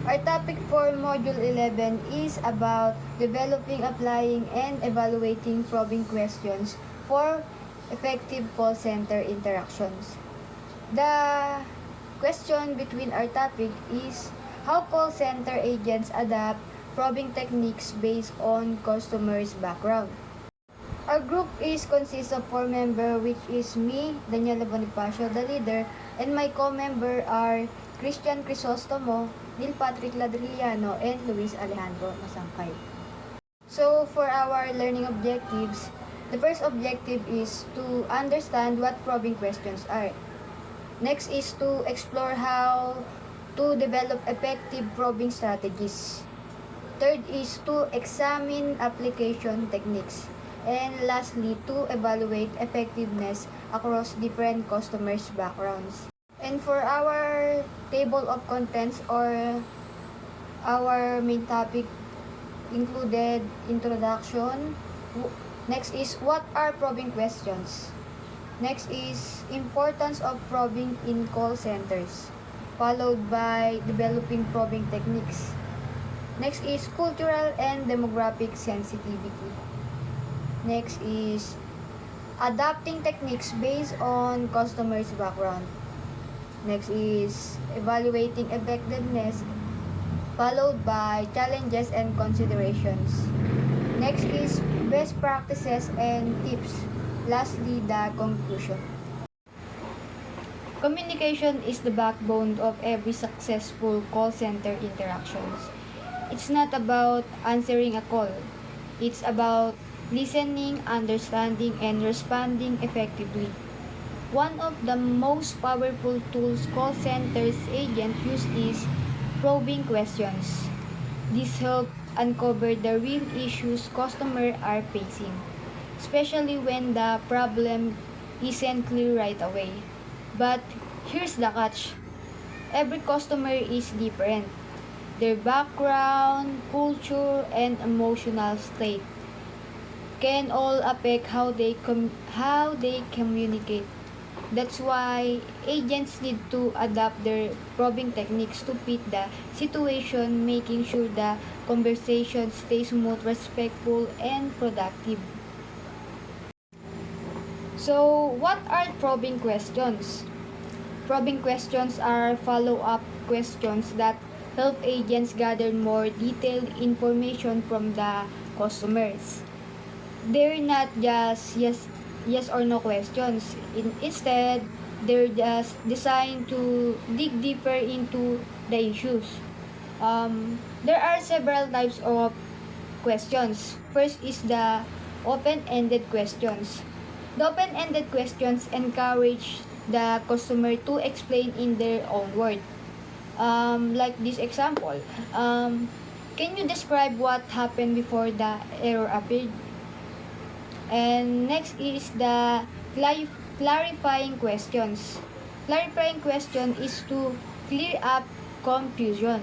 Our topic for Module 11 is about developing, applying, and evaluating probing questions for effective call center interactions. The question between our topic is how call center agents adapt probing techniques based on customers' background. Our group consists of 4 members, which is me, Daniela Bonifacio, the leader, and my co-member are Christian Crisostomo, Neil Patrick Ladrillano, and Luis Alejandro Masangkay. So for our learning objectives, the first objective is to understand what probing questions are. Next is to explore how to develop effective probing strategies. Third is to examine application techniques. And lastly, to evaluate effectiveness across different customers' backgrounds. And for our table of contents or our main topic included introduction. Next is what are probing questions. Next is importance of probing in call centers, followed by developing probing techniques. Next is cultural and demographic sensitivity. Next is adapting techniques based on customers' background. Next is evaluating effectiveness, followed by challenges and considerations. Next is best practices and tips. Lastly, the conclusion. Communication is the backbone of every successful call center interactions. It's not about answering a call. It's about listening, understanding, and responding effectively. One of the most powerful tools call centers agents use is probing questions. This helps uncover the real issues customers are facing, especially when the problem isn't clear right away. But here's the catch. Every customer is different. Their background, culture, and emotional state can all affect how they communicate. That's why agents need to adapt their probing techniques to fit the situation, making sure the conversation stays smooth, respectful, and productive. So, what are probing questions? Probing questions are follow-up questions that help agents gather more detailed information from the customers. They're not just yes or no questions. Instead, they're just designed to dig deeper into the issues. There are several types of questions. First is the open-ended questions. The open-ended questions encourage the customer to explain in their own word. Like this example, can you describe what happened before the error appeared? And next is the clarifying questions. Clarifying question is to clear up confusion.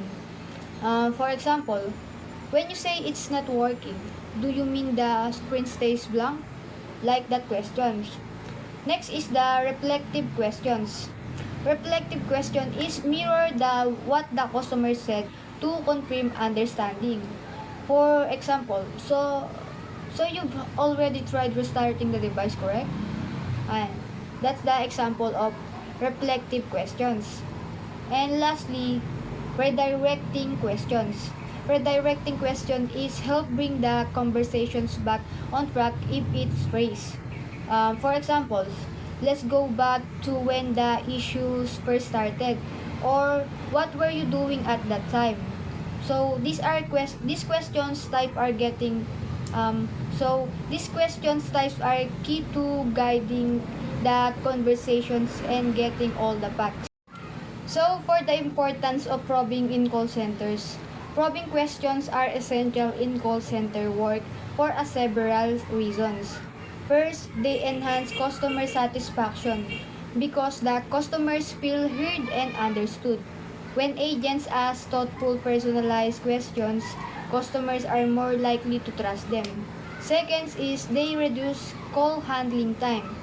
For example, when you say it's not working, do you mean the screen stays blank? Like that questions. Next is the reflective questions. Reflective question is mirror what the customer said to confirm understanding. For example, so you've already tried restarting the device, correct? And that's the example of reflective questions. And lastly, redirecting questions. Redirecting question is help bring the conversations back on track if it's raised. For example, let's go back to when the issues first started, or what were you doing at that time. So these questions type are getting these questions types are key to guiding the conversations and getting all the facts. So for the importance of probing in call centers, probing questions are essential in call center work for several reasons. First, they enhance customer satisfaction because the customers feel heard and understood. When agents ask thoughtful, personalized questions, customers are more likely to trust them. Second is they reduce call handling time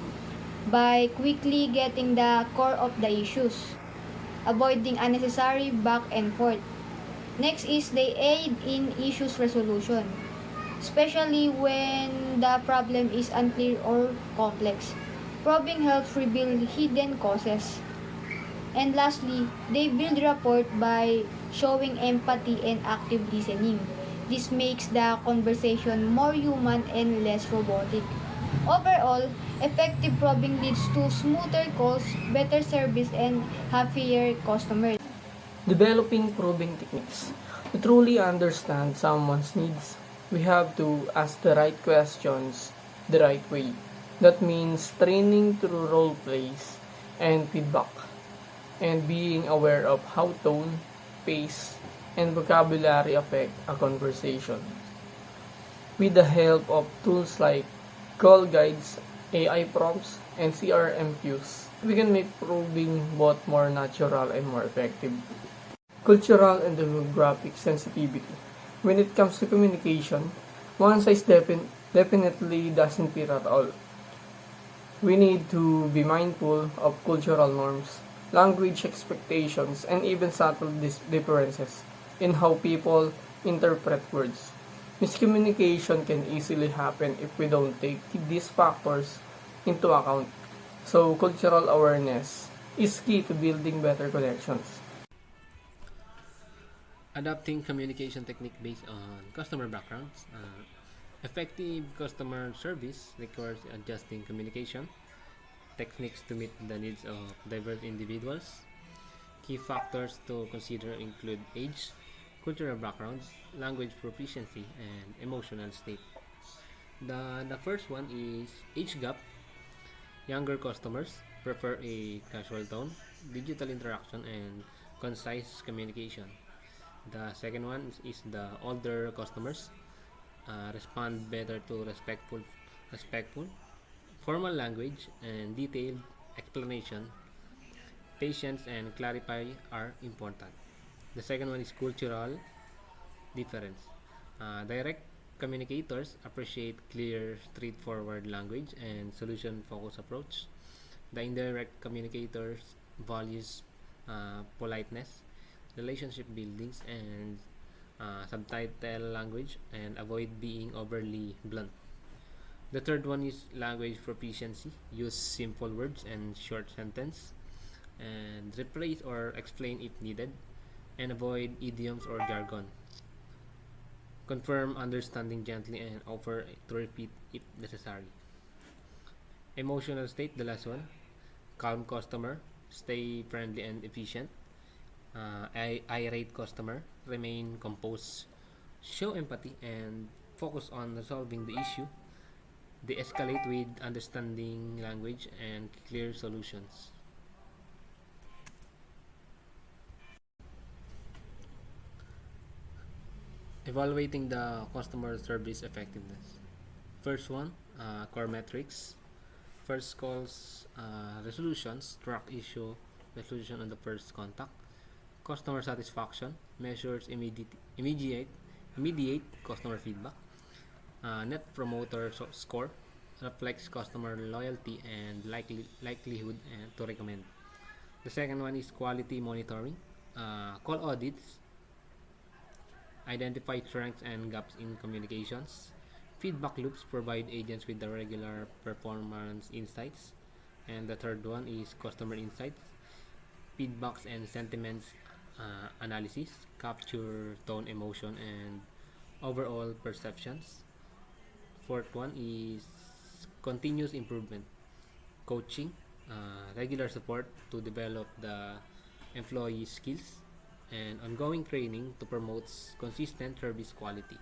by quickly getting the core of the issues, avoiding unnecessary back and forth. Next is they aid in issues resolution, especially when the problem is unclear or complex. Probing helps reveal hidden causes. And lastly, they build rapport by showing empathy and active listening. This makes the conversation more human and less robotic. Overall, effective probing leads to smoother calls, better service, and happier customers. Developing probing techniques. To truly understand someone's needs, we have to ask the right questions the right way. That means training through role plays and feedback, and being aware of how tone, pace, and vocabulary affect a conversation. With the help of tools like call guides, AI prompts, and CRMQs, we can make probing both more natural and more effective. Cultural and demographic sensitivity. When it comes to communication, one size definitely doesn't fit at all. We need to be mindful of cultural norms, language expectations, and even subtle differences in how people interpret words. Miscommunication can easily happen if we don't take these factors into account. So, cultural awareness is key to building better connections. Adapting communication technique based on customer backgrounds. Effective customer service requires adjusting communication techniques to meet the needs of diverse individuals. Key factors to consider include age, cultural background, language proficiency, and emotional state. The first one is age gap. Younger customers prefer a casual tone, digital interaction, and concise communication. The second one is the older customers respond better to respectful, formal language, and detailed explanation. Patience and clarify are important. The second one is cultural difference. Direct communicators appreciate clear, straightforward language and solution-focused approach. The indirect communicators values politeness, relationship buildings, and subtitle language and avoid being overly blunt. The third one is language proficiency. Use simple words and short sentence, and rephrase or explain if needed, and avoid idioms or jargon. Confirm understanding gently and offer to repeat if necessary. Emotional state, the last one. Calm customer, stay friendly and efficient. Irate customer, remain composed, show empathy, and focus on resolving the issue. De escalate with understanding language and clear solutions. Evaluating the customer service effectiveness. First one, core metrics. First calls resolutions, track issue resolution on the first contact. Customer satisfaction measures immediate customer feedback. Net promoter score reflects customer loyalty and likelihood to recommend. The second one is quality monitoring. Call audits identify strengths and gaps in communications. Feedback loops provide agents with the regular performance insights. And the third one is customer insights. Feedbacks and sentiments analysis capture tone, emotion, and overall perceptions. Fourth one is continuous improvement, coaching, regular support to develop the employee skills, and ongoing training to promote consistent service quality.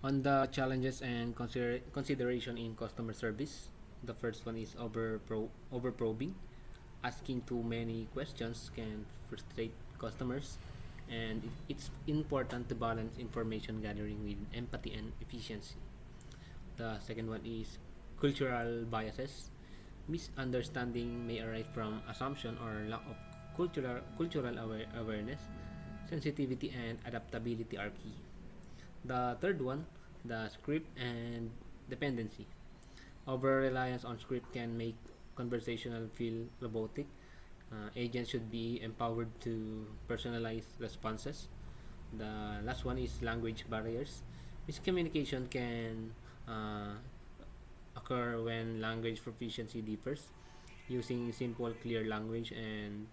On the challenges and consideration in customer service, the first one is over probing. Asking too many questions can frustrate customers, and it's important to balance information gathering with empathy and efficiency. The second one is cultural biases. Misunderstanding may arise from assumption or lack of cultural awareness. Sensitivity and adaptability are key. The third one, the script and dependency. Over reliance on script can make conversational feel robotic. Agents should be empowered to personalize responses. The last one is language barriers. Miscommunication can occur when language proficiency differs. Using simple, clear language and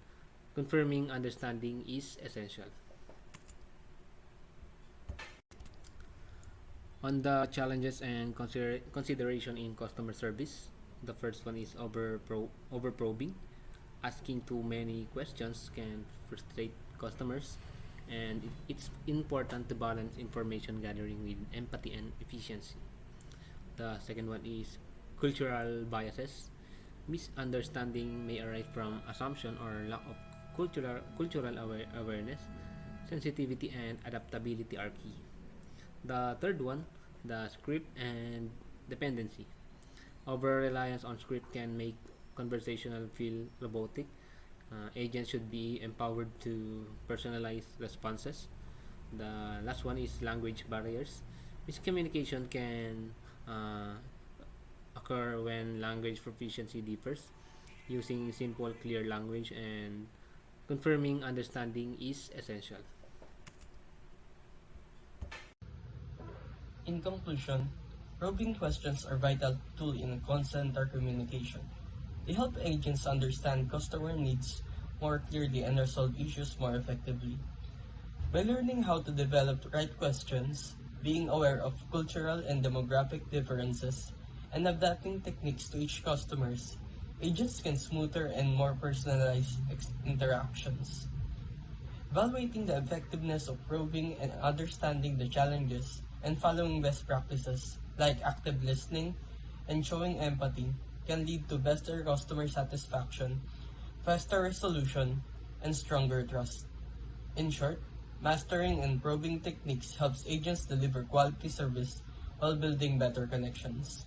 confirming understanding is essential. On the challenges and consideration in customer service, the first one is over probing. Asking too many questions can frustrate customers, and it's important to balance information gathering with empathy and efficiency. The second one is cultural biases. Misunderstanding may arise from assumption or lack of cultural awareness. Sensitivity and adaptability are key. The third one, the script and dependency. Over reliance on script can make conversational feel robotic. Agents should be empowered to personalize responses. The last one is language barriers. Miscommunication can occur when language proficiency differs. Using simple, clear language and confirming understanding is essential. In conclusion, probing questions are vital tool in call center communication. They help agents understand customer needs more clearly and resolve issues more effectively. By learning how to develop the right questions, being aware of cultural and demographic differences, and adapting techniques to each customers, agents can smoother and more personalized interactions. Evaluating the effectiveness of probing and understanding the challenges and following best practices like active listening and showing empathy can lead to better customer satisfaction, faster resolution, and stronger trust. In short, mastering and probing techniques helps agents deliver quality service while building better connections.